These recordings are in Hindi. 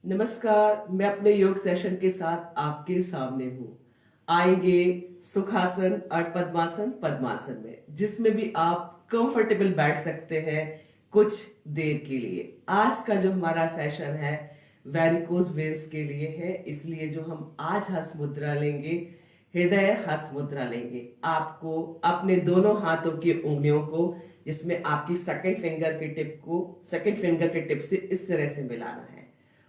नमस्कार। मैं अपने योग सेशन के साथ आपके सामने हूँ। आएंगे सुखासन और पद्मासन पद्मासन में, जिसमें भी आप कंफर्टेबल बैठ सकते हैं कुछ देर के लिए। आज का जो हमारा सेशन है वेरिकोज वेन्स के लिए है, इसलिए जो हम आज हंस मुद्रा लेंगे, हृदय हंस मुद्रा लेंगे। आपको अपने दोनों हाथों की उंगलियों को, जिसमें आपकी सेकंड फिंगर के टिप से इस तरह से मिलाना है,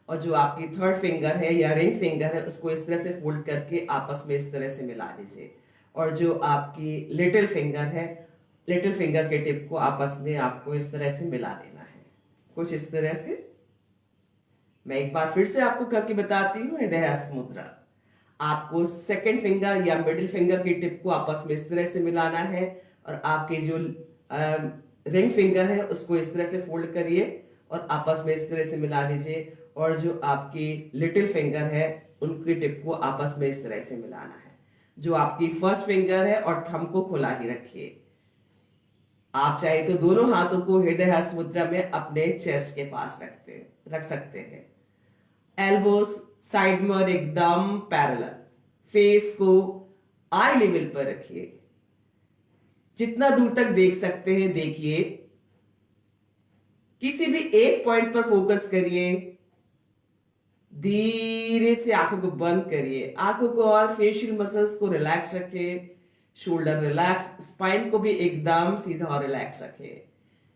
और जो आपकी थर्ड फिंगर है या रिंग फिंगर है उसको इस तरह से फोल्ड करके आपस में इस तरह से मिला दीजिए। और जो आपकी लिटिल फिंगर है, लिटिल फिंगर के टिप को आपस में आपको इस तरह से मिला देना है, कुछ इस तरह से। मैं एक बार फिर से आपको करके बताती हूँ। हृदय हस्त मुद्रा। आपको सेकंड फिंगर या मिडिल फिंगर की टिप को आपस में इस तरह से मिलाना है, और आपके जो रिंग फिंगर है उसको इस तरह से फोल्ड करिए और आपस में इस तरह से मिला दीजिए। और जो आपकी लिटिल फिंगर है उनकी टिप को आपस में इस तरह से मिलाना है। जो आपकी फर्स्ट फिंगर है और थंब को खुला ही रखिए। आप चाहे तो दोनों हाथों को हृदय हस्त मुद्रा में अपने चेस्ट के पास रख सकते हैं। एल्बोस साइड में और एकदम पैरेलल। फेस को आई लेवल पर रखिए। जितना दूर तक देख सकते हैं देखिए। किसी भी एक पॉइंट पर फोकस करिए। धीरे से आंखों को बंद करिए। आंखों को और फेशियल मसल्स को रिलैक्स रखें। शोल्डर रिलैक्स, स्पाइन को भी एकदम सीधा और रिलैक्स रखें।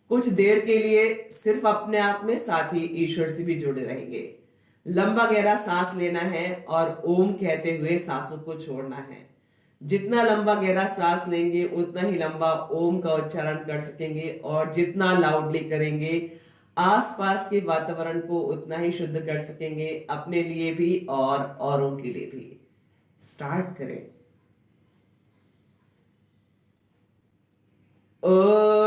कुछ देर के लिए सिर्फ अपने आप में, साथ ही ईश्वर से भी जुड़े रहेंगे। लंबा गहरा सांस लेना है और ओम कहते हुए सांसों को छोड़ना है। जितना लंबा गहरा सांस लेंगे उतना ही लंबा ओम का उच्चारण कर सकेंगे, और जितना लाउडली करेंगे आसपास के वातावरण को उतना ही शुद्ध कर सकेंगे, अपने लिए भी और औरों के लिए भी। स्टार्ट करें। ओ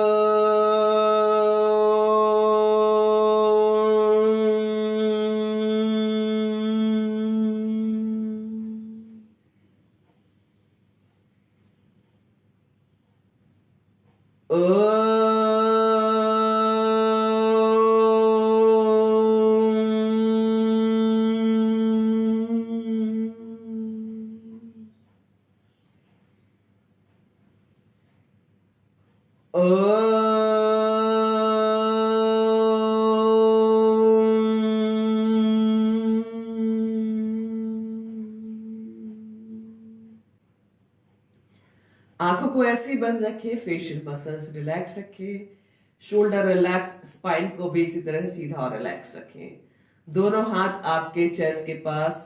आंखों को ऐसे ही बंद रखिए। फेशियल मसल्स रिलैक्स रखिए। शोल्डर रिलैक्स, स्पाइन को भी इसी तरह से सीधा और रिलैक्स रखें। दोनों हाथ आपके चेस्ट के पास,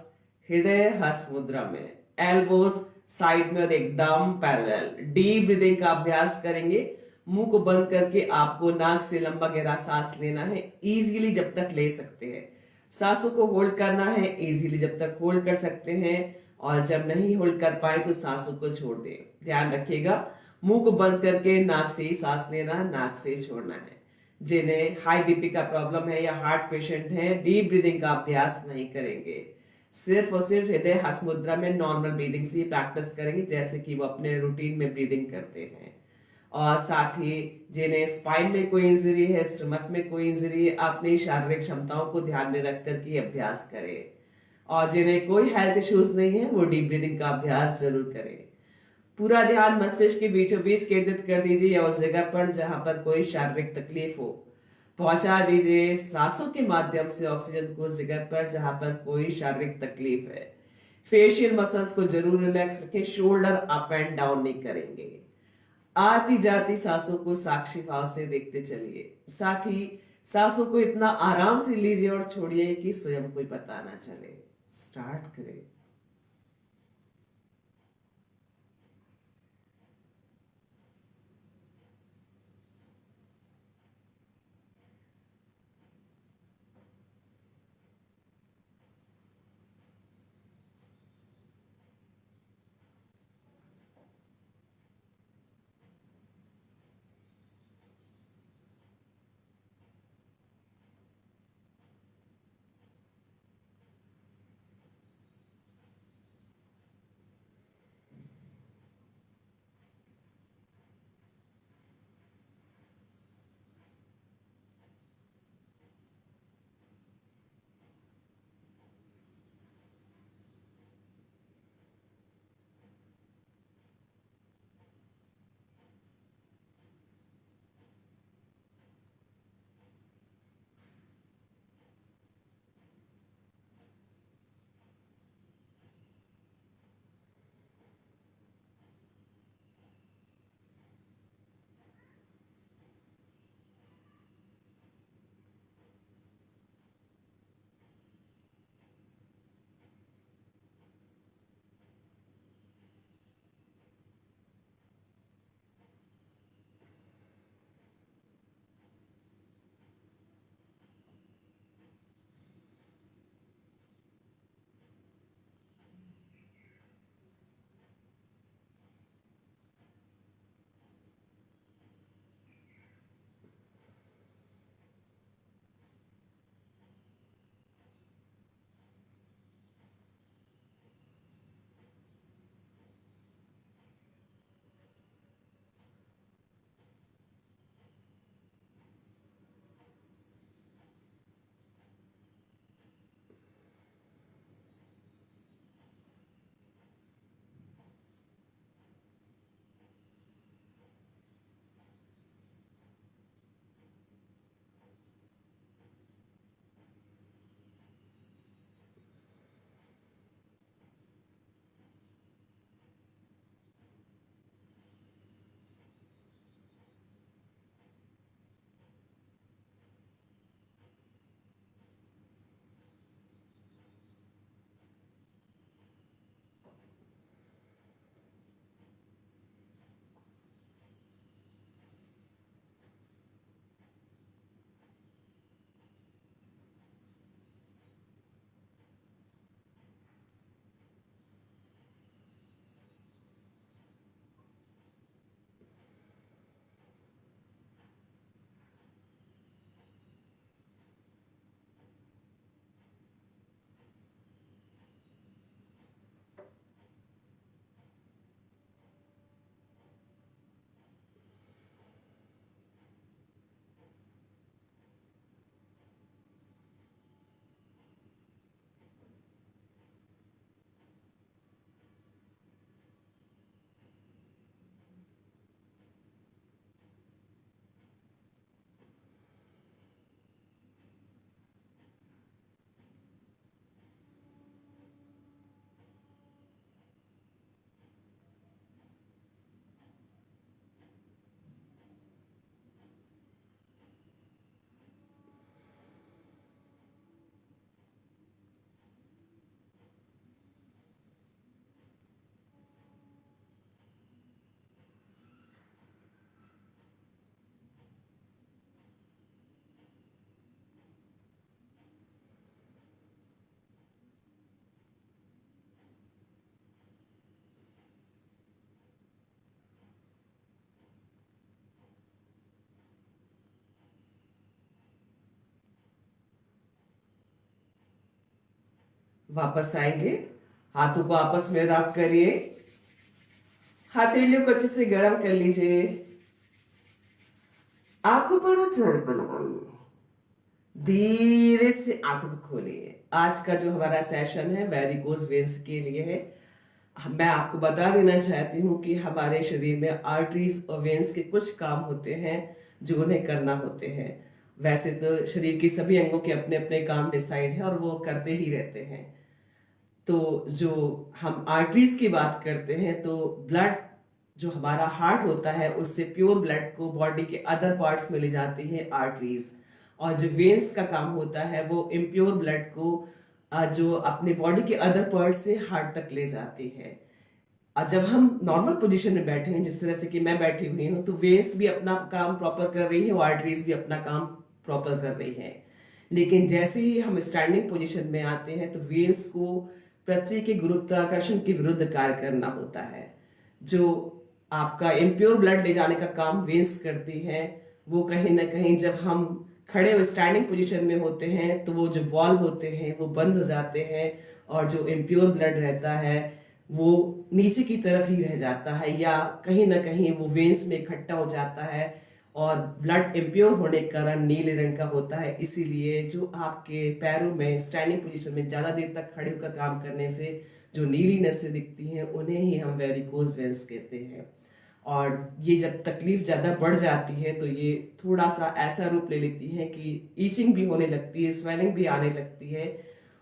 हृदय हस्त मुद्रा में। एल्बोज साइड में और एकदम पैरेलल। डीप ब्रीदिंग का अभ्यास करेंगे। मुंह को बंद करके आपको नाक से लंबा गहरा सांस लेना है, इजीली जब तक ले सकते हैं। सांसों को होल्ड करना है इजीली जब तक होल्ड कर सकते हैं, और जब नहीं होल्ड कर पाए तो सांसों को छोड़ दें। ध्यान रखिएगा, मुंह को बंद करके नाक से ही सांस लेना, नाक से छोड़ना है। जिन्हें हाई बीपी का प्रॉब्लम है या हार्ट पेशेंट है, डीप ब्रीदिंग का अभ्यास नहीं करेंगे। सिर्फ और सिर्फ हृदय हस्त मुद्रा में नॉर्मल ब्रीदिंग से प्रैक्टिस करेंगे, जैसे कि वो अपने रूटीन में ब्रीदिंग करते हैं। और साथ ही जिन्हें स्पाइन में कोई इंजरी है, स्टमक में कोई इंजरी है, अपनी शारीरिक क्षमताओं को ध्यान में रख करके अभ्यास करें। और जिन्हें कोई हेल्थ इश्यूज नहीं है वो डीप ब्रीदिंग का अभ्यास जरूर करें। पूरा ध्यान मस्तिष्क के बीचों बीच केंद्रित कर दीजिए, या उस जगह पर जहां पर कोई शारीरिक तकलीफ हो पहुंचा दीजिए सांसों के माध्यम से ऑक्सीजन को उस जगह पर जहां पर कोई शारीरिक तकलीफ है। फेशियल मसल्स को जरूर रिलैक्स रखें। शोल्डर अप एंड डाउन नहीं करेंगे। आती जाती सांसों को साक्षी भाव से देखते चलिए। साथ ही सांसों को इतना आराम से लीजिए और छोड़िए कि स्वयं कोई पता ना चले। स्टार्ट करें। वापस आएंगे। हाथों को आपस में रब करिए, हथेलियों को अच्छे से गर्म कर लीजिए, आंखों पर झड़प लगाइए, धीरे से आंखों को खोलिए। आज का जो हमारा सेशन है वेरिकोज वेन्स के लिए है। मैं आपको बता देना चाहती हूँ कि हमारे शरीर में आर्टरीज और वेन्स के कुछ काम होते हैं जो उन्हें करना होते हैं। वैसे तो शरीर के सभी अंगों के अपने अपने काम डिसाइड है और वो करते ही रहते हैं। तो जो हम आर्टरीज की बात करते हैं तो ब्लड जो हमारा हार्ट होता है उससे प्योर ब्लड को बॉडी के अदर पार्ट्स में ले जाती है आर्टरीज। और जो वेन्स का काम होता है वो इम्प्योर ब्लड को जो अपने बॉडी के अदर पार्ट से हार्ट तक ले जाती है। और जब हम नॉर्मल पोजीशन में बैठे हैं जिस तरह से कि मैं बैठी हुई हूँ तो वेन्स भी अपना काम प्रॉपर कर रही है और आर्टरीज भी अपना काम प्रॉपर कर रही है। लेकिन जैसे ही हम स्टैंडिंग पोजीशन में आते हैं तो वेन्स को पृथ्वी के गुरुत्वाकर्षण के विरुद्ध कार्य करना होता है। जो आपका इम्प्योर ब्लड ले जाने का काम वेन्स करती है वो कहीं ना कहीं जब हम खड़े हुए स्टैंडिंग पोजीशन में होते हैं तो वो जो बॉल होते हैं वो बंद हो जाते हैं और जो इम्प्योर ब्लड रहता है वो नीचे की तरफ ही रह जाता है या कहीं ना कहीं वो वेन्स में इकट्ठा हो जाता है और ब्लड इम्प्योर होने के कारण नीले रंग का होता है। इसीलिए जो आपके पैरों में स्टैंडिंग पोजीशन में ज्यादा देर तक खड़े होकर काम करने से जो नीली नसें दिखती हैं उन्हें ही हम वेरिकोज वेन्स कहते हैं। और ये जब तकलीफ ज्यादा बढ़ जाती है तो ये थोड़ा सा ऐसा रूप ले लेती है कि ईचिंग भी होने लगती है, स्वेलिंग भी आने लगती है।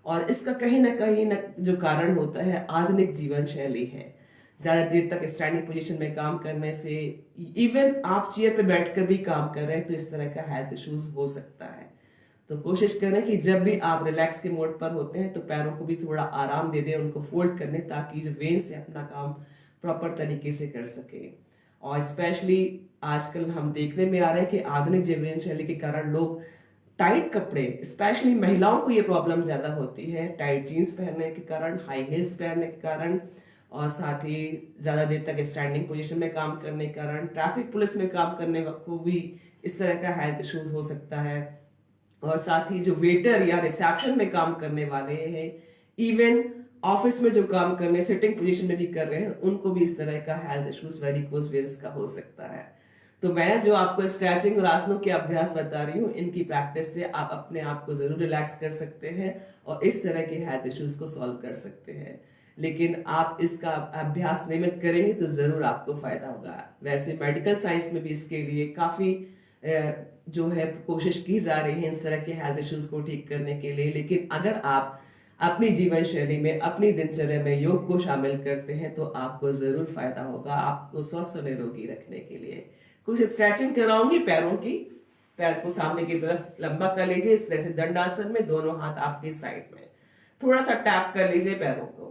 और इसका कहीं ना कहीं जो कारण होता है आधुनिक जीवन शैली है। ज्यादा देर तक स्टैंडिंग पोजीशन में काम करने से, इवन आप चेयर पे बैठकर भी काम कर रहे हैं तो इस तरह का हेल्थ इश्यूज हो सकता है। तो कोशिश करें कि जब भी आप रिलैक्स के मोड पर होते हैं तो पैरों को भी थोड़ा आराम दे दें, उनको फोल्ड करने, ताकि जो वेन्स है अपना काम प्रॉपर तरीके से कर सके। और स्पेशली आजकल हम देखने में आ रहे हैं कि आधुनिक जीवन शैली के कारण लोग टाइट कपड़े, स्पेशली महिलाओं को ये प्रॉब्लम ज्यादा होती है टाइट जीन्स पहनने के कारण, हाई हील्स पहनने के कारण, और साथ ही ज्यादा देर तक स्टैंडिंग पोजीशन में काम करने के कारण, ट्रैफिक पुलिस में काम करने को भी इस तरह का हेल्थ इश्यूज हो सकता है। और साथ ही जो वेटर या रिसेप्शन में काम करने वाले हैं, इवन ऑफिस में जो काम करने सिटिंग पोजीशन में भी कर रहे हैं, उनको भी इस तरह का हेल्थ इश्यूज वेरिकोज वेन्स का हो सकता है। तो मैं जो आपको स्ट्रेचिंग और आसनों के अभ्यास बता रही हूँ, इनकी प्रैक्टिस से आप अपने आप को जरूर रिलैक्स कर सकते हैं और इस तरह के हेल्थ इश्यूज को सॉल्व कर सकते हैं। लेकिन आप इसका अभ्यास नियमित करेंगे तो जरूर आपको फायदा होगा। वैसे मेडिकल साइंस में भी इसके लिए काफी जो है कोशिश की जा रही है इस तरह के हेल्थ इश्यूज को ठीक करने के लिए। लेकिन अगर आप अपनी जीवन शैली में, अपनी दिनचर्या में योग को शामिल करते हैं तो आपको जरूर फायदा होगा आपको स्वस्थ और निरोगी रखने के लिए। कुछ स्ट्रेचिंग कराऊंगी पैरों की। पैर को सामने की तरफ लंबा कर लीजिए इस तरह से दंडासन में, दोनों हाथ आपके साइड में, थोड़ा सा टैप कर लीजिए पैरों को।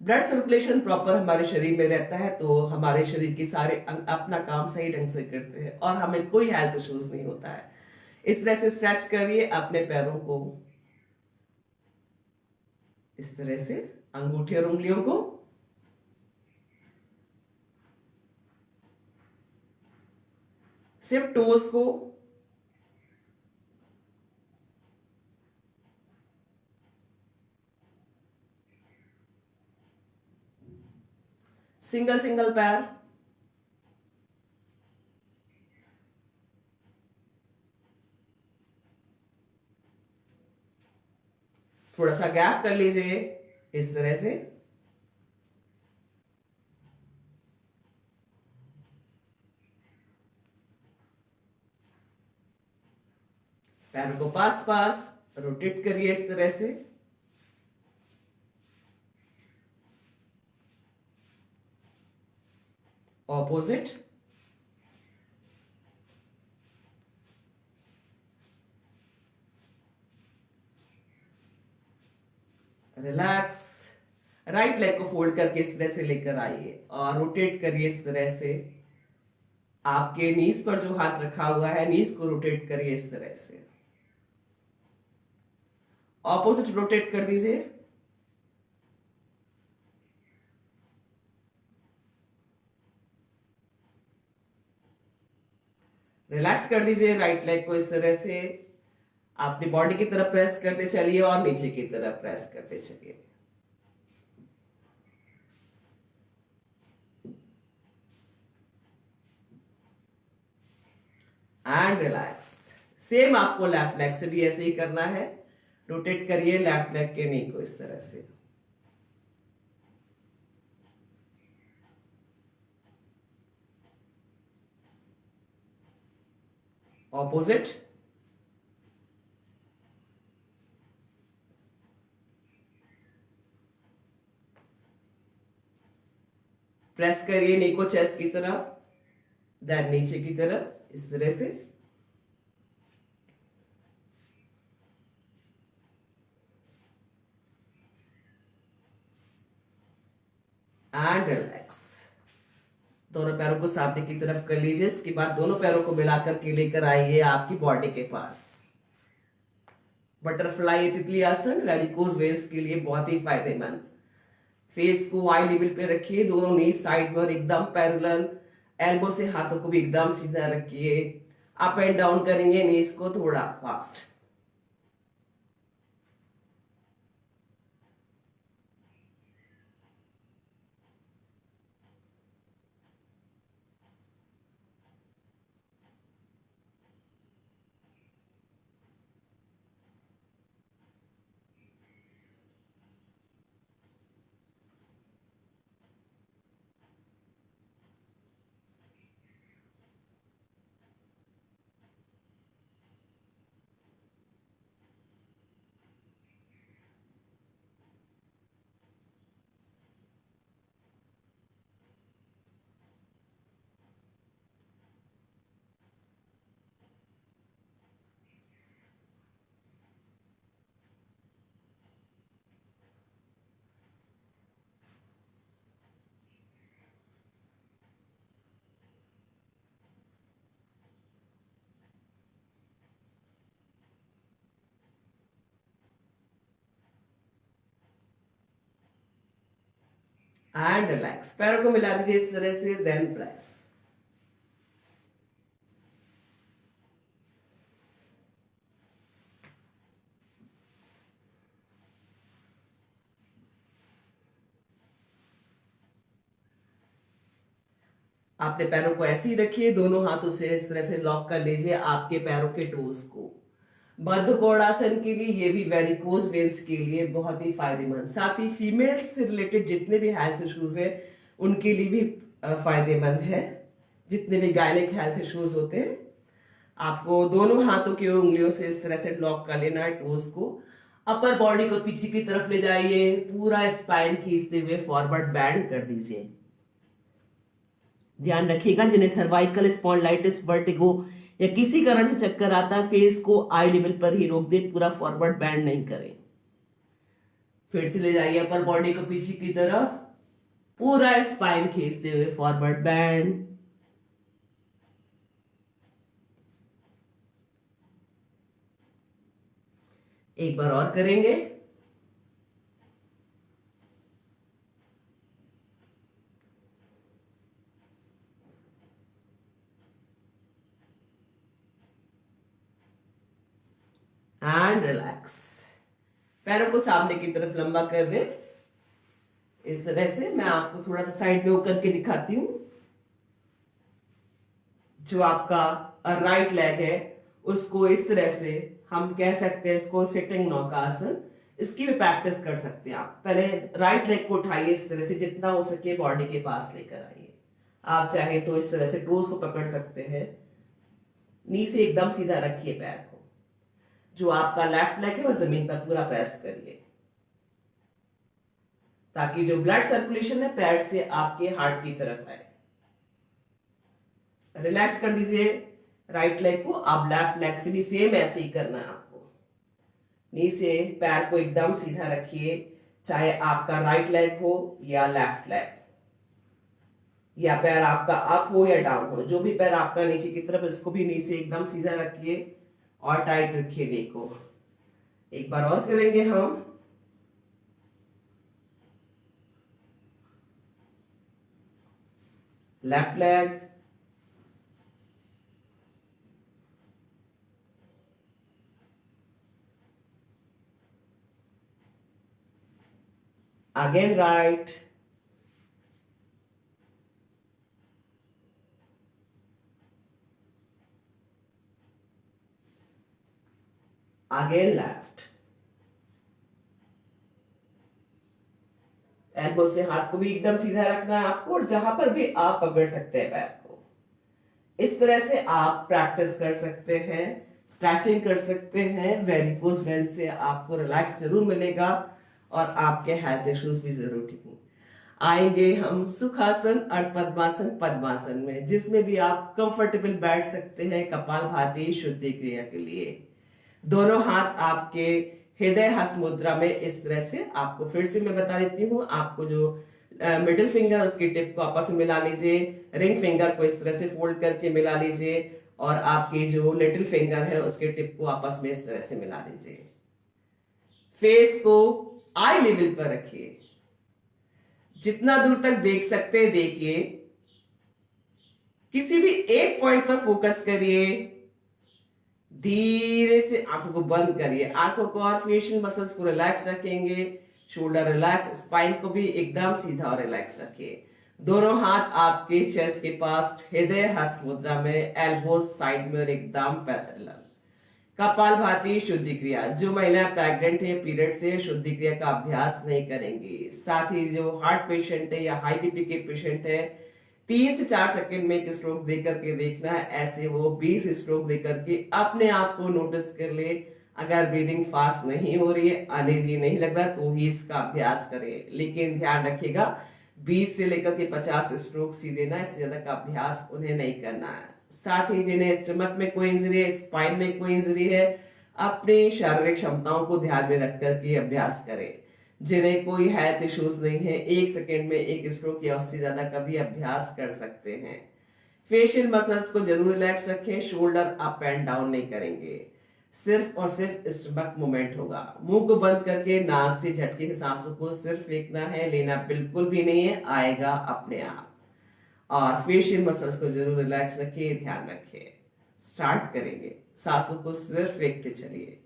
ब्लड सर्कुलेशन प्रॉपर हमारे शरीर में रहता है तो हमारे शरीर के सारे अंग अपना काम सही ढंग से करते हैं और हमें कोई हेल्थ इश्यूज नहीं होता है। इस तरह से स्ट्रेच करिए अपने पैरों को, इस तरह से अंगूठे और उंगलियों को, सिर्फ टोज को, सिंगल सिंगल पैर, थोड़ा सा गैप कर लीजिए इस तरह से। पैरों को पास पास रोटेट करिए इस तरह से। Opposite, relax. राइट लेग को फोल्ड करके इस तरह से लेकर आइए और रोटेट करिए इस तरह से। आपके नीज पर जो हाथ रखा हुआ है, नीज को रोटेट करिए इस तरह से। ऑपोजिट रोटेट कर दीजिए। रिलैक्स कर दीजिए राइट लेग को इस तरह से। अपनी बॉडी की तरफ प्रेस करते चलिए और नीचे की तरफ प्रेस करते चलिए। And relax. सेम आपको लेफ्ट लेग से भी ऐसे ही करना है। रोटेट करिए लेफ्ट लेग के नी को इस तरह से। ऑपोजिट। प्रेस करिए नी को चेस्ट की तरफ, देन नीचे की तरफ इस तरह से। And relax. दोनों पैरों को सामने की तरफ कर लीजिए। इसके बाद दोनों पैरों को मिलाकर के लेकर आइए आपकी बॉडी के पास। बटरफ्लाई तितली आसन वेरिकोज वेन्स के लिए बहुत ही फायदेमंद। फेस को आई लेवल पे रखिए, दोनों नी साइड में एकदम पैरेलल। एल्बो से हाथों को भी एकदम सीधा रखिए। अप एंड डाउन करेंगे नीज को थोड़ा फास्ट। And relax. पैरों को मिला दीजिए इस तरह से, देन प्रेस। अपने पैरों को ऐसे ही रखिए, दोनों हाथों से इस तरह से लॉक कर लीजिए आपके पैरों के टोज को। बद्धकोणासन के लिए ये भी वेरिकोज वेन्स के लिए बहुत ही फायदेमंद। साथ ही फीमेल्स से रिलेटेड जितने भी हेल्थ इश्यूज है उनके लिए भी फायदेमंद है। जितने भी गायनिक हेल्थ इश्यूज होते हैं, आपको दोनों हाथों की उंगलियों से इस तरह से लॉक कर लेना है टोज को। अपर बॉडी को पीछे की तरफ ले जाइए, पूरा स्पाइन खींचते हुए फॉरवर्ड बैंड कर दीजिए। ध्यान रखिएगा जिन्हें सर्वाइकल स्पॉन्डिलाइटिस, वर्टिगो या किसी कारण से चक्कर आता है, फेस को आई लेवल पर ही रोक दे, पूरा फॉरवर्ड बैंड नहीं करें। फिर से ले जाइए अपर बॉडी को पीछे की तरफ, पूरा स्पाइन खींचते हुए फॉरवर्ड बैंड। एक बार और करेंगे। And relax. पैरों को सामने की तरफ लंबा कर दे इस तरह से। मैं आपको थोड़ा सा साइड में होकर के दिखाती हूं। जो आपका राइट लेग है उसको इस तरह से, हम कह सकते हैं इसको सिटिंग नौकासन, इसकी भी प्रैक्टिस कर सकते हैं आप। पहले राइट लेग को उठाइए इस तरह से, जितना हो सके बॉडी के पास लेकर आइए। आप चाहे तो इस तरह से टोज को पकड़ सकते हैं। नी से एकदम सीधा रखिए पैर को। जो आपका लेफ्ट लेग है वो जमीन पर पूरा प्रेस करिए, ताकि जो ब्लड सर्कुलेशन है पैर से आपके हार्ट की तरफ आए। रिलैक्स कर दीजिए राइट लेग को। आप लेफ्ट लेग से भी सेम ऐसे ही करना है आपको। नी से पैर को एकदम सीधा रखिए, चाहे आपका राइट लेग हो या लेफ्ट लेग, या पैर आपका अप हो या डाउन हो, जो भी पैर आपका नीचे की तरफ, इसको भी नी से एकदम सीधा रखिए और टाइट रखिए नी को। एक बार और करेंगे हम। Left leg, Again right. Again left. Elbow से हाथ को भी एकदम सीधा रखना है आपको, और जहां पर भी आप पकड़ सकते हैं पैर को, इस तरह से आप प्रैक्टिस कर सकते हैं, स्ट्रेचिंग कर सकते हैं। वेरिकोज वेन से आपको रिलैक्स जरूर मिलेगा और आपके हेल्थ इश्यूज भी जरूर ठीक होंगे। आएंगे हम सुखासन और पद्मासन पद्मासन में, जिसमें भी आप कंफर्टेबल बैठ सकते हैं कपालभाति शुद्धि क्रिया के लिए। दोनों हाथ आपके हृदय हस्त मुद्रा में इस तरह से, आपको फिर से मैं बता देती हूँ, आपको जो मिडिल फिंगर उसकी टिप को आपस में मिला लीजिए, रिंग फिंगर को इस तरह से फोल्ड करके मिला लीजिए, और आपकी जो लिटिल फिंगर है उसके टिप को आपस में इस तरह से मिला लीजिए। फेस को आई लेवल पर रखिए, जितना दूर तक देख सकते हैं देखिए, किसी भी एक पॉइंट पर फोकस करिए, धीरे से आंखों को बंद करिए, आंखों को और फेशियल मसल्स को रिलैक्स रखेंगे, शोल्डर रिलैक्स, स्पाइन को भी एकदम सीधा और रिलैक्स रखिए। दोनों हाथ आपके चेस्ट के पास हृदय हस्त मुद्रा में, एल्बोज साइड में और एकदम पैरेलल। कपालभाति शुद्धि क्रिया, जो महिला प्रेग्नेंट है, पीरियड से शुद्धि क्रिया का अभ्यास नहीं करेंगी, साथ ही जो हार्ट पेशेंट है या हाई बीपी के पेशेंट है, 3 से 4 सेकंड में एक स्ट्रोक देकर के देखना है, ऐसे वो 20 स्ट्रोक देकर के अपने आप को नोटिस कर ले। अगर ब्रीदिंग फास्ट नहीं हो रही है, अनईजी नहीं लग रहा, तो ही इसका अभ्यास करें। लेकिन ध्यान रखिएगा 20 से लेकर के 50 स्ट्रोक ही देना, इससे ज्यादा का अभ्यास उन्हें नहीं करना है। साथ ही जिन्हें स्टमक में कोई इंजरी है, स्पाइन में कोई इंजरी है, अपनी शारीरिक क्षमताओं को ध्यान में रख करके अभ्यास करें। जिन्हें कोई हेल्थ इश्यूज नहीं है, 1 सेकेंड में 1 स्ट्रोक या उससे ज्यादा का भी अभ्यास कर सकते हैं। फेशियल मसल्स को जरूर रिलैक्स रखें, शोल्डर अप एंड डाउन नहीं करेंगे, सिर्फ और सिर्फ स्टमक मूवमेंट होगा। मुंह को बंद करके नाक से झटके से सांसों को सिर्फ फेंकना है, लेना बिल्कुल भी नहीं है, आएगा अपने आप। और फेशियल मसल्स को जरूर रिलैक्स रखिए, ध्यान रखिए। स्टार्ट करेंगे, सांसों को सिर्फ फेंकते चलिए।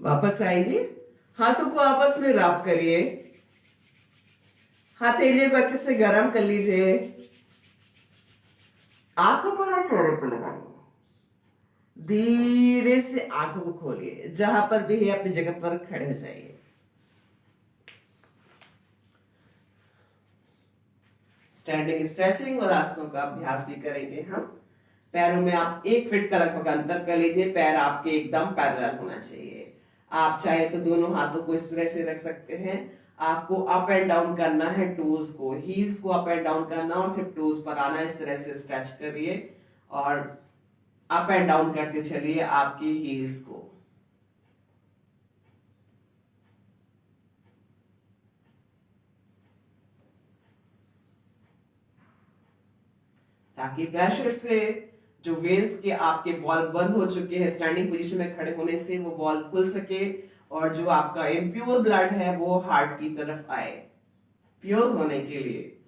वापस आएंगे, हाथों को आपस में रब करिए, हथेलियों को अच्छे से गर्म कर लीजिए, आंखों पर चेहरे पर लगाइए, धीरे से आंखों को खोलिए, जहां पर भी है अपनी जगह पर खड़े हो जाइए। स्टैंडिंग स्ट्रेचिंग और आसनों का अभ्यास भी करेंगे हम। पैरों में आप 1 फीट का लगभग अंतर कर लीजिए, पैर आपके एकदम पैरेलल होना चाहिए। आप चाहे तो दोनों हाथों को इस तरह से रख सकते हैं। आपको अप एंड डाउन करना है, टोज को, हील्स को अप एंड डाउन करना और सिर्फ टोज पर आना। इस तरह से स्ट्रेच करिए और अप एंड डाउन करते चलिए आपकी हील्स को। ताकि प्रेशर से जो वेन्स के आपके वॉल बंद हो चुके हैं स्टैंडिंग पोजीशन में खड़े होने से, वो वॉल खुल सके और जो आपका इम्प्योर ब्लड है वो हार्ट की तरफ आए। प्योर होने के लिए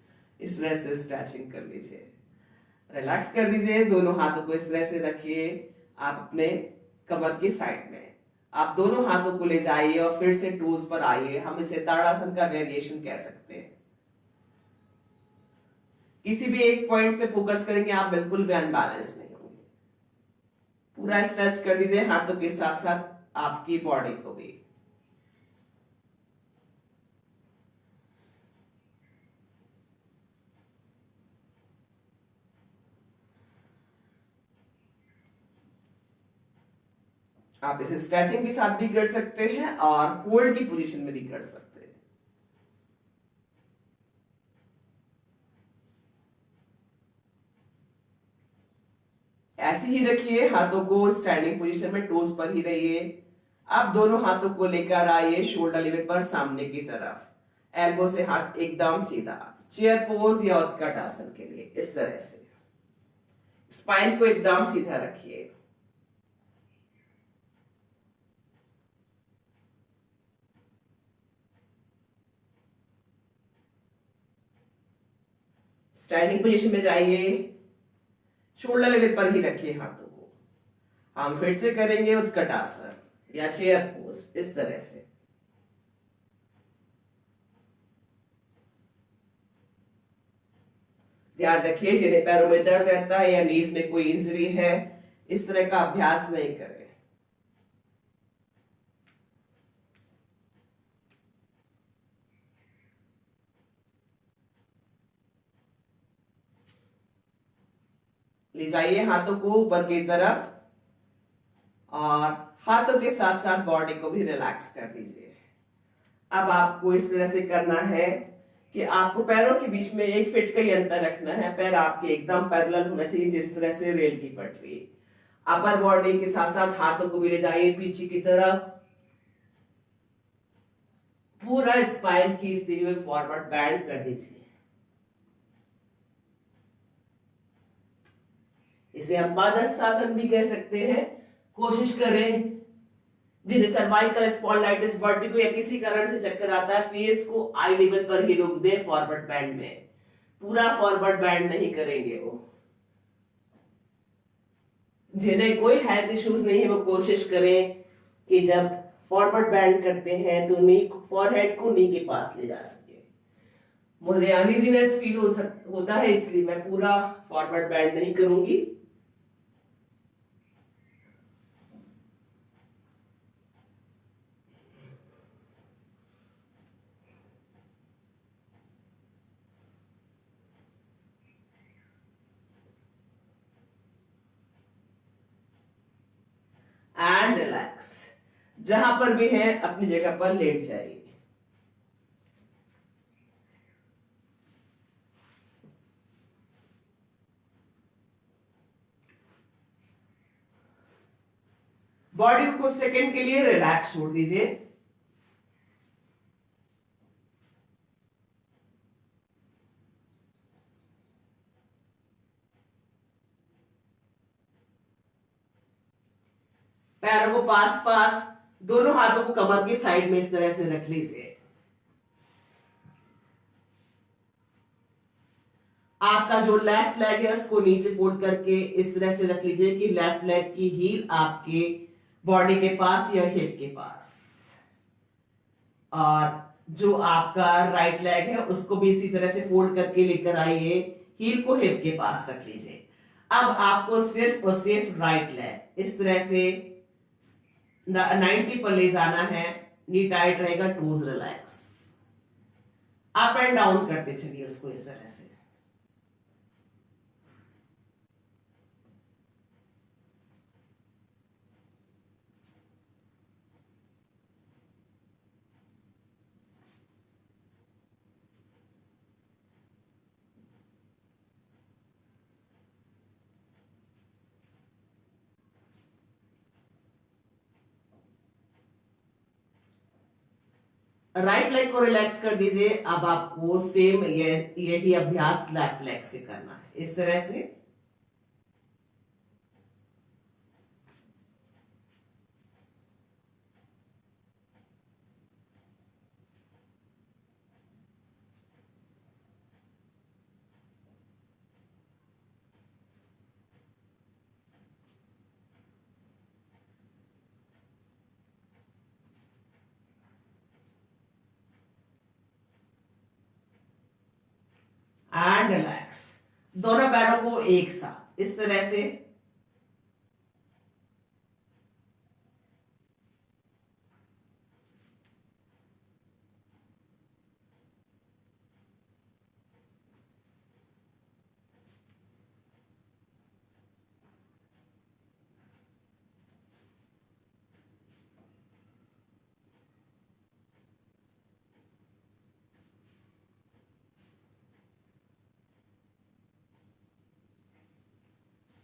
इस तरह से स्ट्रेचिंग कर लीजिए। रिलैक्स कर दीजिए, दोनों हाथों को इस तरह से रखिए आप अपने कमर की साइड में। आप दोनों हाथों को ले जाइए और फिर से टोज पर आइए। हम इसे ताड़ासन का वेरिएशन कह सकते हैं। किसी भी एक पॉइंट पे फोकस करेंगे आप बिल्कुल भी अनबैलेंस नहीं होंगे। पूरा स्ट्रेच कर दीजिए हाथों के साथ साथ आपकी बॉडी को भी। आप इसे स्ट्रेचिंग के साथ भी कर सकते हैं और होल्ड की पोजीशन में भी कर सकते हैं। ऐसे ही रखिए हाथों को स्टैंडिंग पोजीशन में, टोज पर ही रहिए। आप दोनों हाथों को लेकर आइए शोल्डर लेवल पर सामने की तरफ, एल्बो से हाथ एकदम सीधा, चेयर पोज या उत्कट आसन के लिए इस तरह से। स्पाइन को एकदम सीधा रखिए। स्टैंडिंग पोजीशन में जाइए, शोल्डर लेवल पर ही रखिए हाथों को। हम फिर से करेंगे उत्कट आसन या चेयर पोज इस तरह से। ध्यान रखिए जिन्हें पैरों में दर्द रहता है या नीज में कोई इंजरी है, इस तरह का अभ्यास नहीं करें। ले जाइए हाथों को ऊपर की तरफ और हाथों के साथ साथ बॉडी को भी रिलैक्स कर दीजिए। अब आपको इस तरह से करना है कि आपको पैरों के बीच में 1 फीट का ही अंतर रखना है। पैर आपके एकदम पैरेलल होना चाहिए, जिस तरह से रेल की पटरी। अपर बॉडी के साथ साथ हाथों को भी ले जाइए पीछे की तरफ। पूरा स्पाइन खींचते हुए फॉरवर्ड बैंड कर दीजिए। इसे हम पादहस्तासन भी कह सकते हैं। कोशिश करें जिन्हें सर्वाइकल स्पॉन्डिलाइटिस, वर्टिगो या किसी कारण से चक्कर आता है, फेस को आई लेवल पर ही रोक दे फॉरवर्ड बैंड में। पूरा फॉरवर्ड बैंड नहीं करेंगे वो। जिन्हें कोई हेल्थ इश्यूज नहीं है वो कोशिश करें कि जब फॉरवर्ड बैंड करते हैं तो नी, फॉरहेड को नी के पास ले जा सके। मुझे अनइजीनेस फील होता है, इसलिए मैं पूरा फॉरवर्ड बैंड नहीं करूंगी। And relax. जहां पर भी है अपनी जगह पर लेट जाइए। बॉडी को सेकंड के लिए रिलैक्स छोड़ दीजिए। पैरों को पास पास, दोनों हाथों को कमर की साइड में इस तरह से रख लीजिए। आपका जो लेफ्ट लेग है उसको नी से फोल्ड करके इस तरह से रख लीजिए कि लेफ्ट लेग की हील आपके बॉडी के पास या हिप के पास। और जो आपका राइट लेग है उसको भी इसी तरह से फोल्ड करके लेकर आइए, हील को हिप के पास रख लीजिए। अब आपको सिर्फ और सिर्फ राइट लेग इस तरह से 90 पर ले जाना है, नी टाइट रहेगा, toes relax, up and down करते चलिए उसको इस तरह से। राइट लेग को रिलैक्स कर दीजिए। अब आपको सेम यही अभ्यास लेफ्ट लेग से करना है इस तरह से। एंड रिलैक्स, दोनों पैरों को एक साथ इस तरह से।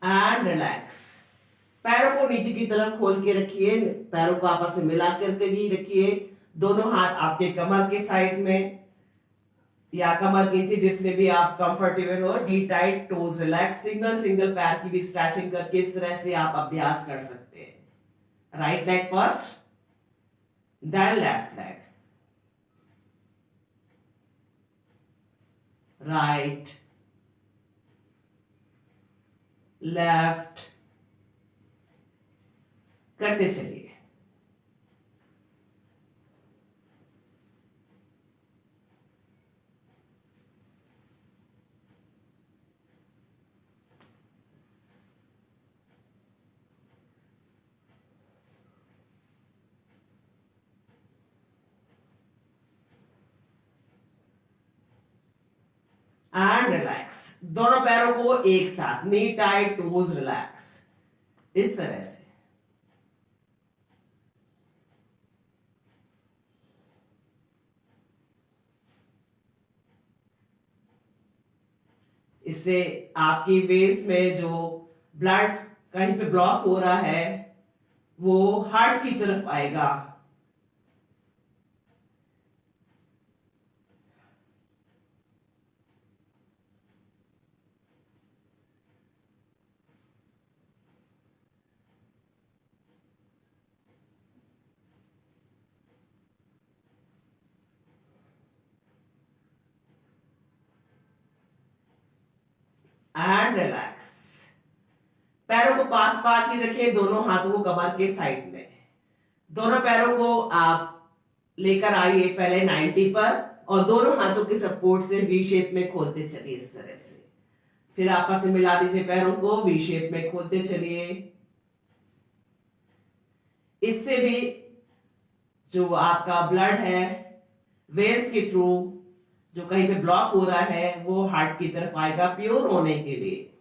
एंड रिलैक्स, पैरों को नीचे की तरफ खोल के रखिए, पैरों को आपस में मिला करके भी रखिए। दोनों हाथ आपके कमर के साइड में या कमर के नीचे जिसमें भी आप कंफर्टेबल हो। Knee tight, toes relax, single single पैर की भी स्ट्रेचिंग करके इस तरह से आप अभ्यास कर सकते हैं। Right leg first, then left leg, right left करते चलिए। एंड रिलैक्स, दोनों पैरों को एक साथ, नी टाइट, टोज रिलैक्स इस तरह से। इससे आपकी वेन्स में जो ब्लड कहीं पे ब्लॉक हो रहा है वो हार्ट की तरफ आएगा। एंड रिलैक्स, पैरों को पास पास ही रखिए, दोनों हाथों को कमर के साइड में। दोनों पैरों को आप लेकर आइए पहले 90 पर और दोनों हाथों के सपोर्ट से वी शेप में खोलते चलिए इस तरह से। फिर आपस में मिला दीजिए पैरों को, वी शेप में खोलते चलिए। इससे भी जो आपका ब्लड है वेन्स के थ्रू जो कहीं पे ब्लॉक हो रहा है वो हार्ट की तरफ आएगा प्योर होने के लिए।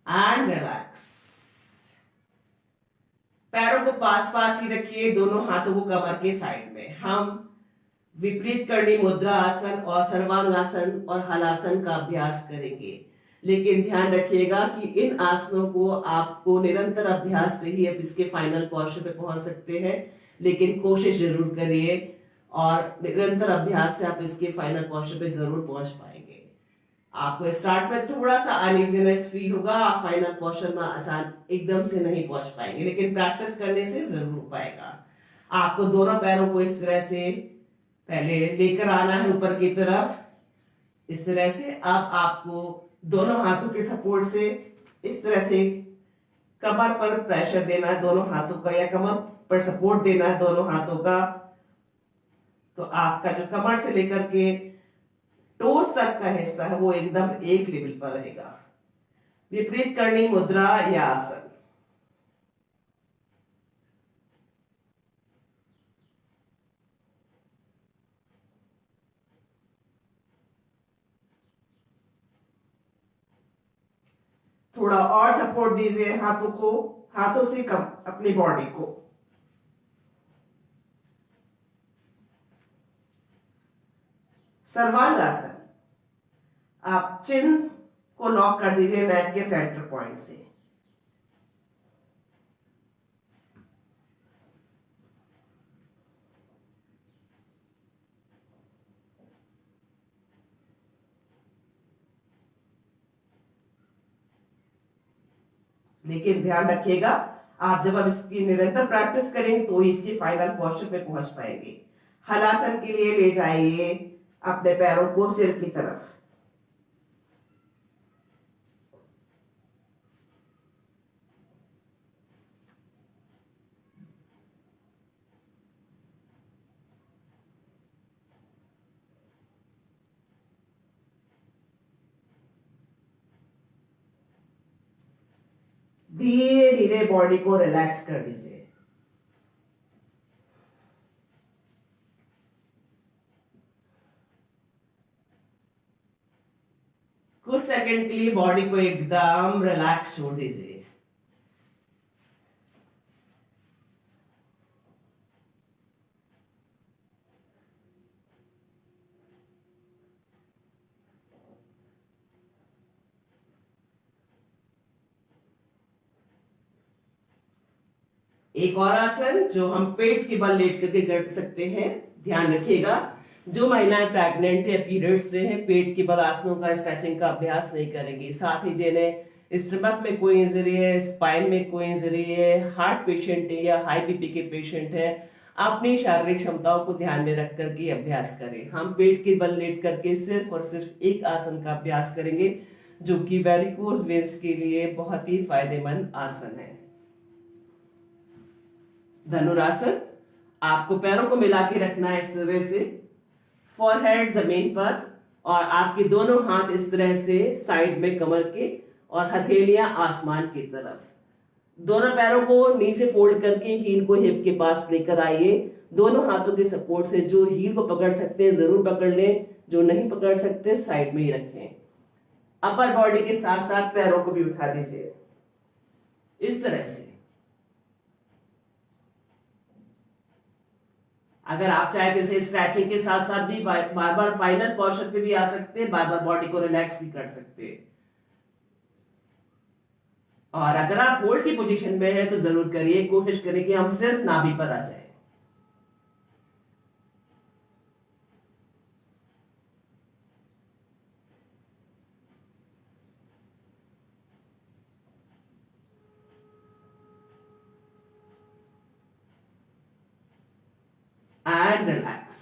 एंड रिलैक्स, पैरों को पास पास ही रखिए, दोनों हाथों को कमर के साइड में। हम विपरीत करणी मुद्रा आसन और सर्वांगासन और हलासन का अभ्यास करेंगे, लेकिन ध्यान रखिएगा कि इन आसनों को आपको निरंतर अभ्यास से ही अब इसके फाइनल पोर्शन पे पहुंच सकते हैं, लेकिन कोशिश जरूर करिए और निरंतर अभ्यास से आप इसके फाइनल पोर्शन पे जरूर पहुंच पाएंगे। आपको स्टार्ट में थोड़ा सा अनइजीनेस फील होगा, आप फाइनल पोर्शन में आसान एकदम से नहीं पहुंच पाएंगे, लेकिन प्रैक्टिस करने से जरूर हो पाएगा। आपको दोनों पैरों को इस तरह से पहले लेकर आना है ऊपर की तरफ, इस तरह से। अब आपको दोनों हाथों के सपोर्ट से इस तरह से कमर पर प्रेशर देना है दोनों हाथों का, या कमर पर सपोर्ट देना है दोनों हाथों का। तो आपका जो कमर से लेकर के टोस तक का हिस्सा है वो एकदम एक लेवल पर रहेगा। विपरीत करनी मुद्रा या आसन। थोड़ा और सपोर्ट दीजिए हाथों को, हाथों से कम अपनी बॉडी को। सर्वांगासन। आप चिन को लॉक कर दीजिए नेक के सेंटर पॉइंट से। लेकिन ध्यान रखिएगा, आप जब अब इसकी निरंतर प्रैक्टिस करेंगे तो ही इसकी फाइनल पोस्चर पे पहुंच पाएंगे। हलासन के लिए ले जाइए अपने पैरों को सिर की तरफ। धीरे धीरे बॉडी को रिलैक्स कर दीजिए। कुछ सेकंड के लिए बॉडी को एकदम रिलैक्स छोड़ दीजिए। एक और आसन जो हम पेट के बल लेट करके कर सकते हैं। ध्यान रखिएगा, जो महिलाएं प्रेग्नेंट है, पीरियड से है, पेट के बल आसनों का स्ट्रेचिंग का अभ्यास नहीं करेंगी। साथ ही जिन्हें स्टमक में कोई इंजरी है, स्पाइन में कोई इंजरी है, हार्ट पेशेंट है या हाई बीपी के पेशेंट है, अपनी शारीरिक क्षमताओं को ध्यान में रख करके अभ्यास करें। हम पेट के बल लेट करके सिर्फ और सिर्फ एक आसन का अभ्यास करेंगे, जो कि वेरिकोज वेन्स के लिए बहुत ही फायदेमंद आसन है। धनुरासन। आपको पैरों को मिला के रखना है इस तरह से, फॉरहेड जमीन पर, और आपके दोनों हाथ इस तरह से साइड में कमर के, और हथेलियां आसमान की तरफ। दोनों पैरों को नी से फोल्ड करके हील को हिप के पास लेकर आइए। दोनों हाथों के सपोर्ट से जो हील को पकड़ सकते हैं जरूर पकड़ लें, जो नहीं पकड़ सकते साइड में ही रखें। अपर बॉडी के साथ साथ पैरों को भी उठा दीजिए इस तरह से। अगर आप चाहे तो इसे स्ट्रेचिंग के साथ साथ भी बार बार फाइनल पोस्चर पे भी आ सकते हैं, बार बार बॉडी को रिलैक्स भी कर सकते हैं। और अगर आप होल्ड की पोजीशन में हैं तो जरूर करिए, कोशिश करें कि हम सिर्फ नाभि पर आ जाए। And relax.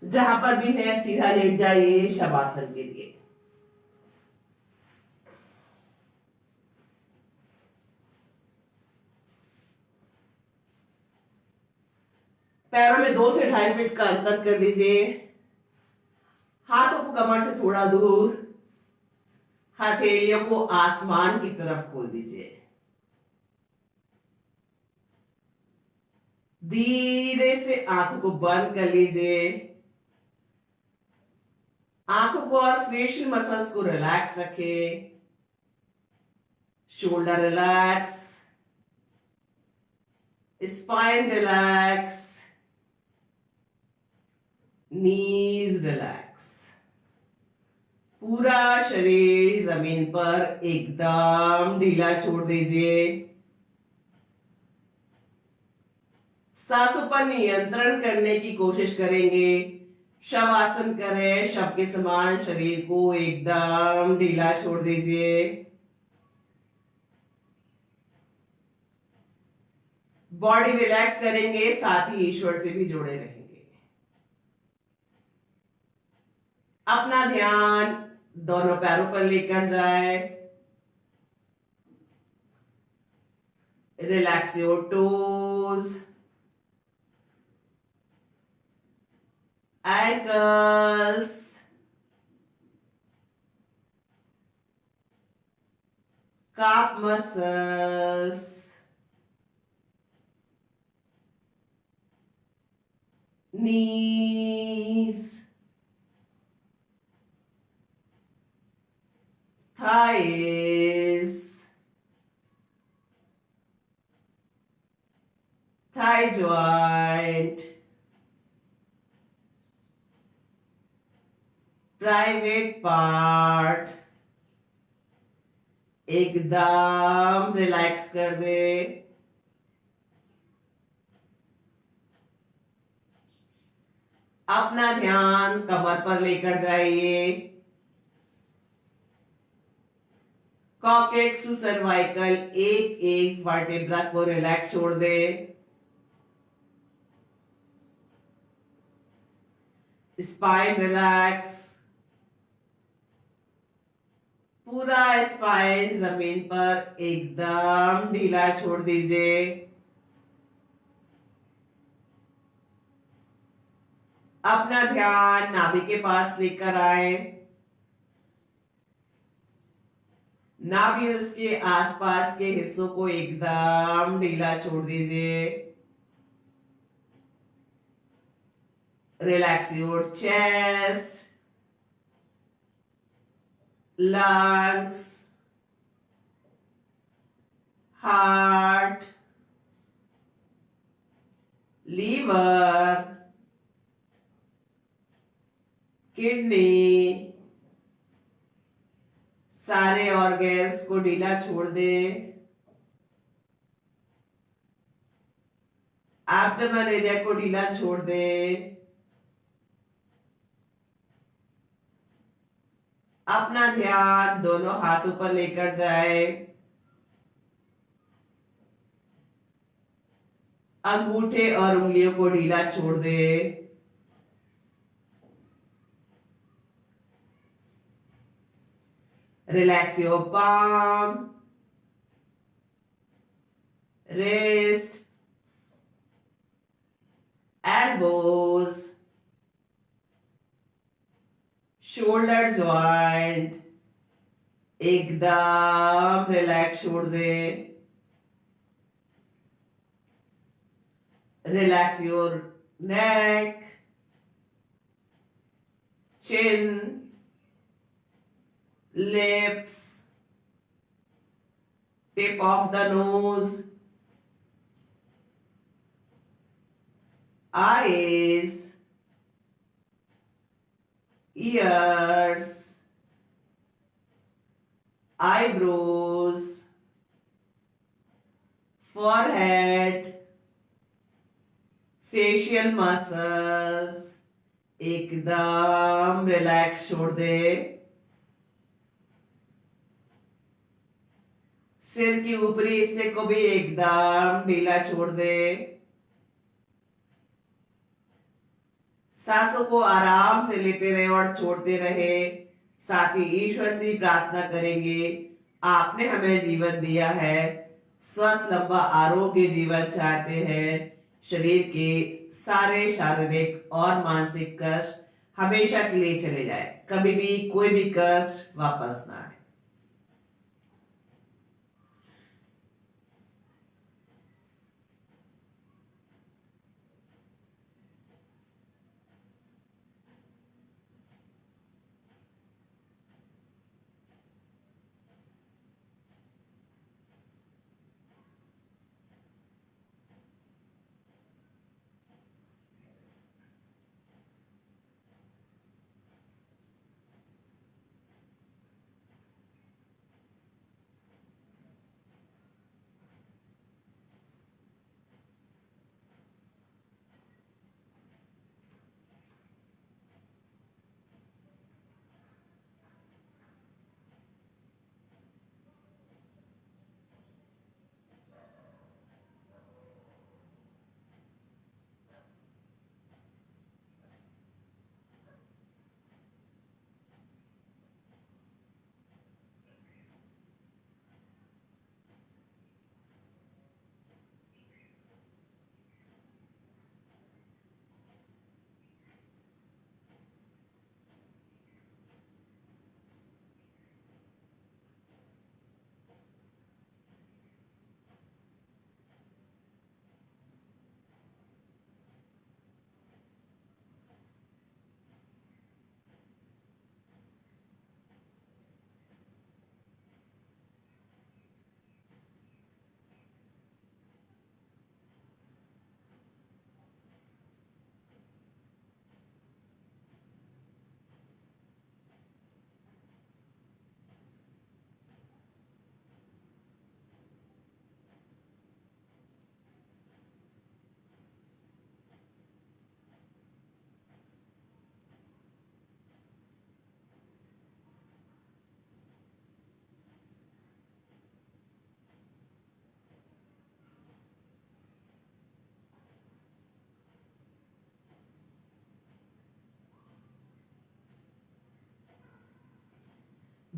जहां पर भी है सीधा लेट जाइए शवासन के लिए। पैरों में 2 से 2.5 फीट का अंतर कर दीजिए। हाथों को कमर से थोड़ा दूर, हथेलियों को आसमान की तरफ खोल दीजिए। धीरे से आंखों को बंद कर लीजिए। आंखों को और फेशियल मसल्स को रिलैक्स रखें। शोल्डर रिलैक्स, स्पाइन रिलैक्स, नीज रिलैक्स। पूरा शरीर जमीन पर एकदम ढीला छोड़ दीजिए। सांसों पर नियंत्रण करने की कोशिश करेंगे। शवासन करें, शव के समान शरीर को एकदम ढीला छोड़ दीजिए। बॉडी रिलैक्स करेंगे, साथ ही ईश्वर से भी जुड़े रहेंगे। अपना ध्यान दोनों पैरों पर लेकर जाए। Relax your toes, ankles, calf muscles, knees, thighs, thigh joint, private part एकदम रिलैक्स कर दे। अपना ध्यान कमर पर लेकर जाइए। कॉकेक्स टू सर्वाइकल, एक एक वर्टेब्रा को रिलैक्स छोड़ दे। स्पाइन रिलैक्स, पूरा स्पाइन जमीन पर एकदम ढीला छोड़ दीजिए। अपना ध्यान नाभि के पास लेकर आए। नाभि उसके आसपास के हिस्सों को एकदम ढीला छोड़ दीजिए। Relax your chest, lungs, heart, liver, kidney, सारे ऑर्गन्स को ढीला छोड़ दे। एब्डोमेन एरिया को ढीला छोड़ दे। अपना ध्यान दोनों हाथों पर लेकर जाए। अंगूठे और उंगलियों को ढीला छोड़ दे। Relax your palm, wrist, elbows, shoulder joint एकदम रिलैक्स छोड़ दे। Relax your neck, chin, lips, tip of the nose, eyes, ears, eyebrows, forehead, facial muscles एकदम रिलैक्स छोड़ दे। सिर की ऊपरी हिस्से को भी एकदम ढीला छोड़ दे। सांसों को आराम से लेते रहे और छोड़ते रहे। साथ ही ईश्वर से प्रार्थना करेंगे, आपने हमें जीवन दिया है, स्वस्थ लंबा आरोग्य जीवन चाहते हैं। शरीर के सारे शारीरिक और मानसिक कष्ट हमेशा के लिए चले जाए, कभी भी कोई भी कष्ट वापस ना आए।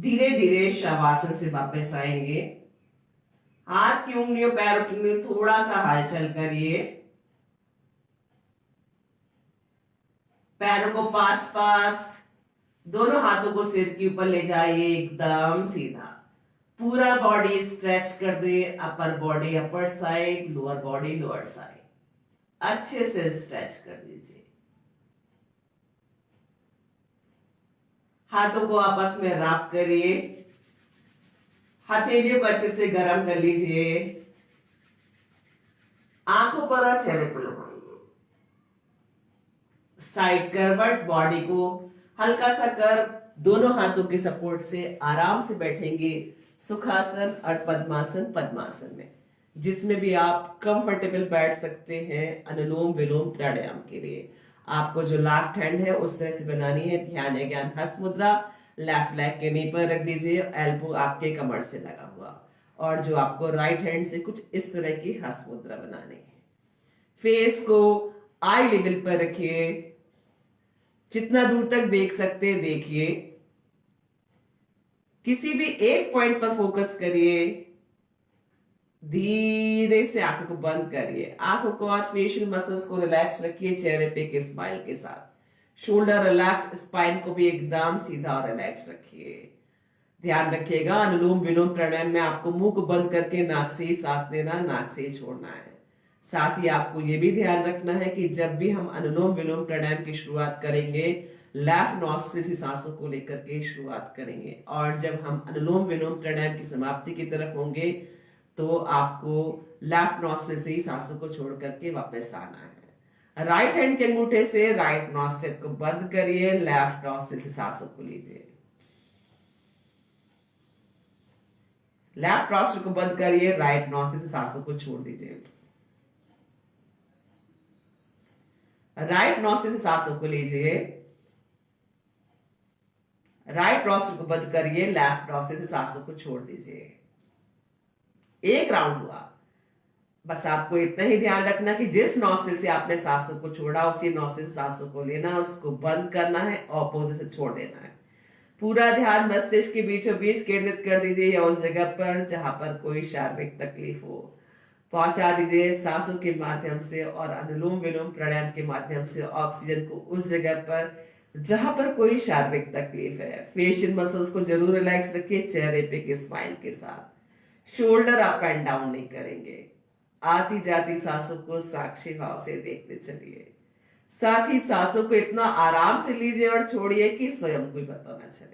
धीरे धीरे शवासन से वापस आएंगे। हाथ की उंगलियों पैरों की उंगलियों थोड़ा सा हलचल करिए। पैरों को पास पास, दोनों हाथों को सिर के ऊपर ले जाइए, एकदम सीधा। पूरा बॉडी स्ट्रेच कर दे, upper body upper side, lower body lower side, अच्छे से स्ट्रेच कर दीजिए। हाथों को आपस में रैप करिए, हथेलियों को अच्छे से गर्म कर लीजिए। आंखों पर और चेहरे पर लगाइए। साइड करवट, बॉडी को हल्का सा कर, दोनों हाथों के सपोर्ट से आराम से बैठेंगे सुखासन और पद्मासन। पद्मासन में जिसमें भी आप कंफर्टेबल बैठ सकते हैं अनुलोम विलोम प्राणायाम के लिए। आपको जो लेफ्ट हैंड है उस तरह से बनानी है। ध्यान है ज्ञान हस्त मुद्रा, लेफ्ट लेग के नी पर रख दीजिए, एल्बो आपके कमर से लगा हुआ। और जो आपको राइट हैंड से कुछ इस तरह की हस्त मुद्रा बनानी है। फेस को आई लेवल पर रखिए, जितना दूर तक देख सकते देखिए। किसी भी एक पॉइंट पर फोकस करिए। धीरे से आंखों को बंद करिए। आंखों को और फेशियल मसल्स को रिलैक्स रखिए चेहरे पे के स्माइल के साथ। शोल्डर रिलैक्स, स्पाइन को भी एकदम सीधा और रिलैक्स रखिए। ध्यान रखिएगा अनुलोम विलोम प्राणायाम में आपको मुंह को बंद करके नाक से ही सांस लेना, नाक से ही छोड़ना है। साथ ही आपको यह भी ध्यान रखना है कि जब भी हम अनुलोम विलोम प्राणायाम की शुरुआत करेंगे, लेफ्ट नॉस्ट्रिल से सांसों को लेकर के शुरुआत करेंगे, और जब हम अनुलोम विलोम प्राणायाम की समाप्ति की तरफ होंगे तो आपको लेफ्ट नॉस्ट्रिल से ही सांसों को छोड़ करके वापस आना है। राइट हैंड के अंगूठे से राइट नॉस्ट्रिल को बंद करिए, लेफ्ट नॉस्ट्रिल से सांसों को लीजिए। लेफ्ट नॉस्ट्रिल को बंद करिए, राइट नॉस्ट्रिल से सांसों को छोड़ दीजिए। राइट नॉस्ट्रिल से सांसों को लीजिए, राइट नॉस्ट्रिल को बंद करिए, लेफ्ट नॉस्ट्रिल से सांसों को छोड़ दीजिए। एक राउंड हुआ। बस आपको इतना ही ध्यान रखना कि जिस नॉस्ट्रिल से आपने सांसों को छोड़ा उसी नॉस्ट्रिल से सांसों को लेना, उसको बंद करना है, ऑपोजिट से छोड़ देना है। पूरा ध्यान मस्तिष्क के बीचों बीच केंद्रित कर दीजिए या उस जगह पर जहां पर कोई शारीरिक तकलीफ हो पहुंचा दीजिए। सांसों के माध्यम से और अनुलोम विलोम प्राणायाम के माध्यम से ऑक्सीजन को उस जगह पर जहां पर कोई शारीरिक तकलीफ है। फेशियल मसल्स को जरूर रिलैक्स रखिए चेहरे पे के स्माइल के साथ। शोल्डर अप एंड डाउन नहीं करेंगे। आती जाती सांसों को साक्षी भाव से देखते चलिए। साथ ही सांसों को इतना आराम से लीजिए और छोड़िए कि स्वयं को ही पता न चले।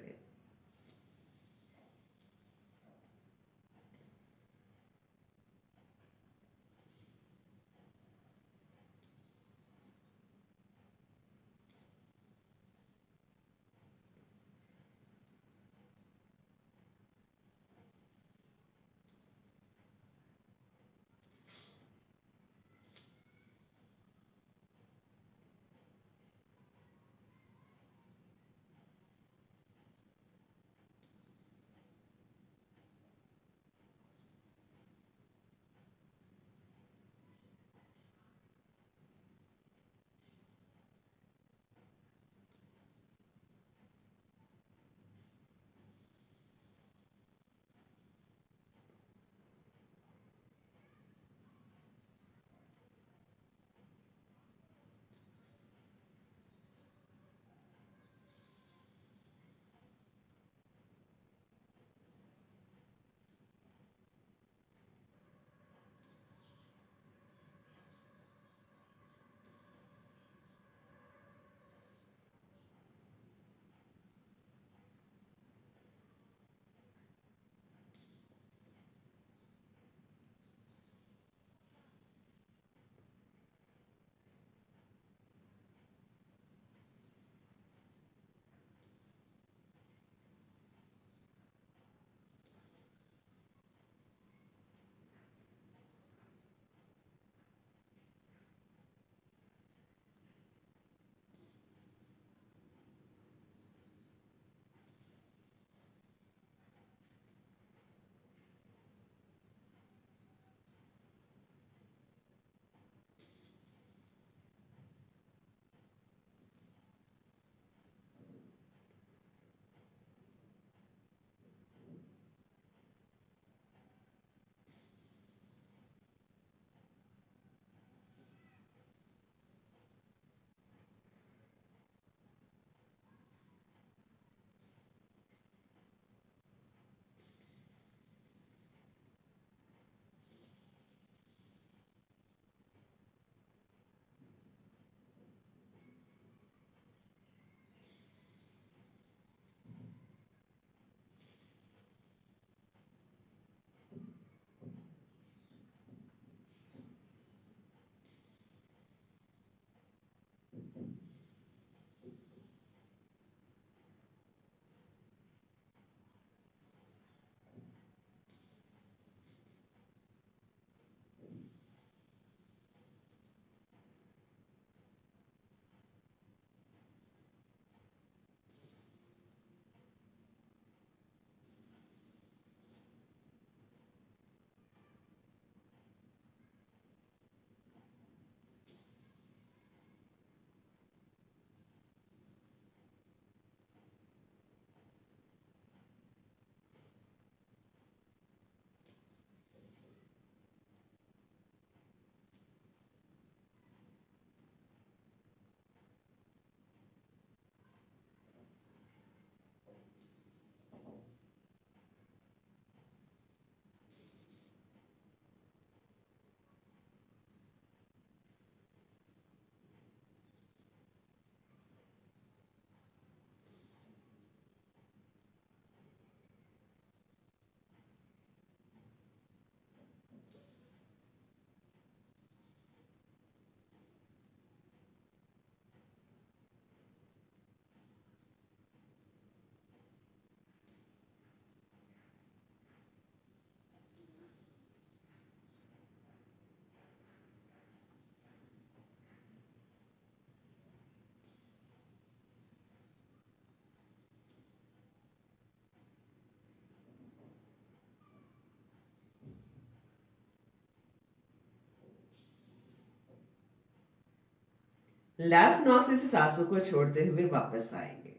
लेफ्ट नोज से सांसों को छोड़ते हुए वापस आएंगे।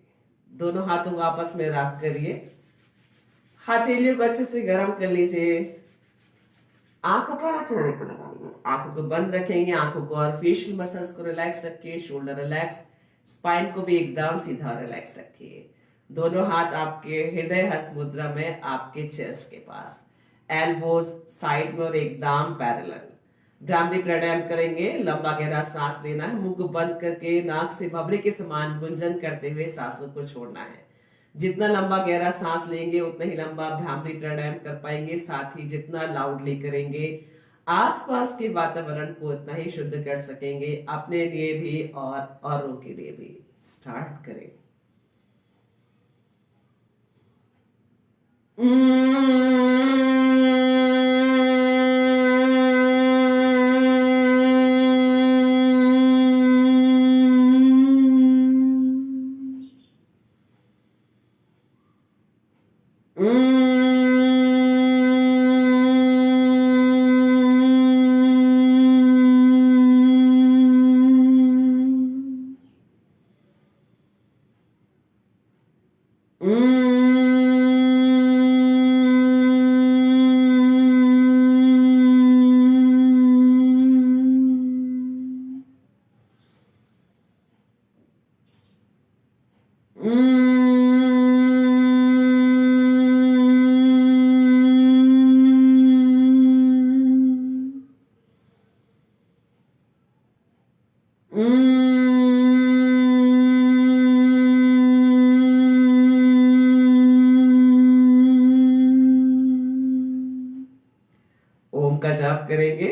दोनों हाथों को आपस में रख करिए, हथेलियों को अच्छे से गर्म कर लीजिए, आंखों पर चेहरे को लगाइए, आंखों को बंद रखेंगे, आंखों को और फेशियल मसल्स को रिलैक्स रखिए, शोल्डर रिलैक्स, स्पाइन को भी एकदम सीधा रिलैक्स रखिए। दोनों हाथ आपके हृदय हस्त मुद्रा में आपके चेस्ट के पास, एल्बोज साइड में और एकदम पैरेलल। भ्रामरी प्राणायाम करेंगे, लंबा गहरा सांस लेना है, मुंह को बंद करके नाक से भवरे के समान गुंजन करते हुए सांसों को छोड़ना है। जितना लंबा गहरा सांस लेंगे उतना ही लंबा भ्रामरी प्राणायाम कर पाएंगे। साथ ही जितना लाउडली करेंगे आसपास के वातावरण को उतना ही शुद्ध कर सकेंगे, अपने लिए भी और औरों के लिए भी। स्टार्ट करें। ओम का जाप करेंगे।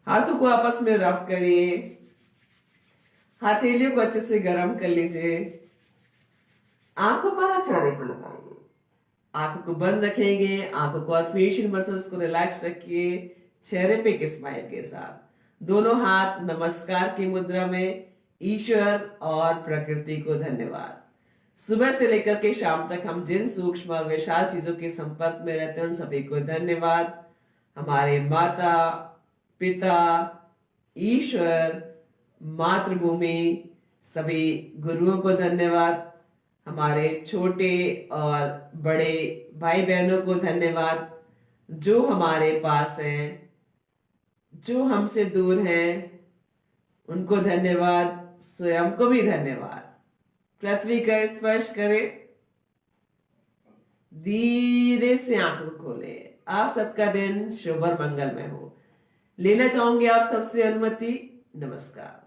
हाथों को आपस में रब करिए, हथेलियों को अच्छे से गर्म कर लीजिए, आंखों पर चेहरे को लगाइए, आंखों को बंद रखेंगे, आंखों को और फेशियल मसल्स को रिलैक्स रखिए, चेहरे पे एक स्माइल के साथ। दोनों हाथ नमस्कार की मुद्रा में, ईश्वर और प्रकृति को धन्यवाद। सुबह से लेकर के शाम तक हम जिन सूक्ष्म और विशाल चीजों के संपर्क में रहते हैं उन सभी को धन्यवाद। हमारे माता पिता, ईश्वर, मातृभूमि, सभी गुरुओं को धन्यवाद। हमारे छोटे और बड़े भाई बहनों को धन्यवाद, जो हमारे पास हैं, जो हमसे दूर हैं उनको धन्यवाद, स्वयं को भी धन्यवाद। पृथ्वी का स्पर्श करें, धीरे से आंखों खोलें। आप सबका दिन शुभ और मंगलमय हो। लेना चाहूंगी आप सबसे अनुमति। नमस्कार।